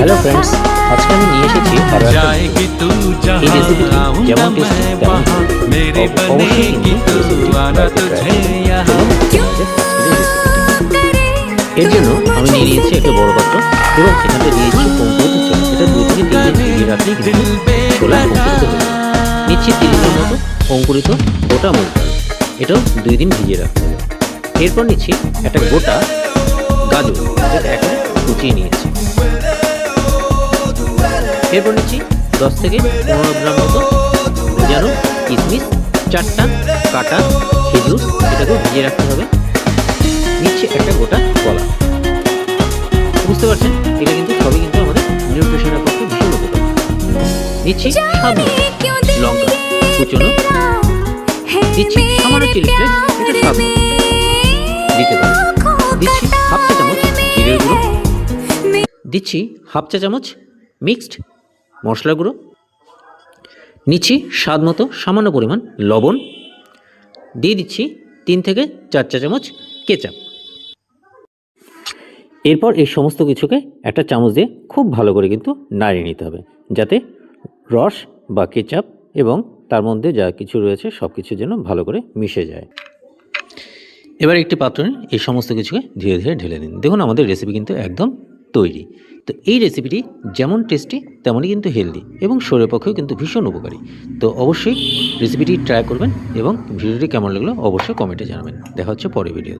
Hello friends, আজকে আমি নিয়ে এসেছি আরো একটা এই রেসিপিটি যেমন টেস্টি তেমন অবশ্যই কিন্তু রেসিপিটি বাড়িতে ট্রাই করবেন। এর জন্য আমি নিয়ে নিয়েছি একটা বড় পাত্র এবং এখানে নিয়েছি অঙ্কুরিত ছোলা। এটা 2 থেকে 3 দিন ভিজিয়ে রাখলেই কিন্তু ছোলা অঙ্কুরিত হয়ে যাবে। নিচ্ছি 3 দিনের মতো অঙ্কুরিত গোটা মুগ ডাল, এটাও 2 দিন ভিজিয়ে রাখতে হবে। এরপর নিচ্ছি একটা গোটা গাজর, যেটা এখন কুচিয়ে নিয়েছি। এরপর নিচ্ছি 10 থেকে 15 গ্রাম মতো ভেজানো কিশমিশ, 4টা কাটা খেজুর, এটাকেও ভিজিয়ে রাখতে হবে। নিচ্ছি একটা গোটা কলা। বুঝতে পারছেন, এটা কিন্তু সবই কিন্তু আমাদের নিউট্রিশনের পক্ষে ভীষণ উপকার। নিচ্ছি স্বাদ লঙ্কা কুচনো, দিচ্ছি সামান্য চিলি ফ্লেক্স, এটা স্বাদ দিতে পারি। দিচ্ছি হাফ চা চামচ জিরের গুঁড়ো, দিচ্ছি হাফ চা চামচ মিক্সড মশলা গুঁড়ো, নিচ্ছি স্বাদ মতো সামান্য পরিমাণ লবণ, দিয়ে দিচ্ছি 3 থেকে 4 চা চামচ কেচাপ। এরপর এই সমস্ত কিছুকে একটা চামচ দিয়ে খুব ভালো করে কিন্তু নাড়িয়ে নিতে হবে, যাতে রস বা কেচাপ এবং তার মধ্যে যা কিছু রয়েছে সব কিছু যেন ভালো করে মিশে যায়। এবার একটি পাত্রে এই সমস্ত কিছুকে ধীরে ধীরে ঢেলে দিন। দেখুন আমাদের রেসিপি কিন্তু একদম তৈরি। তো এই রেসিপিটি যেমন টেস্টি তেমনই কিন্তু হেলদি এবং শরীরের পক্ষেও কিন্তু ভীষণ উপকারী। তো অবশ্যই রেসিপিটি ট্রাই করবেন এবং ভিডিওটি কেমন লাগলো অবশ্যই কমেন্টে জানাবেন। দেখা হচ্ছে পরের ভিডিও।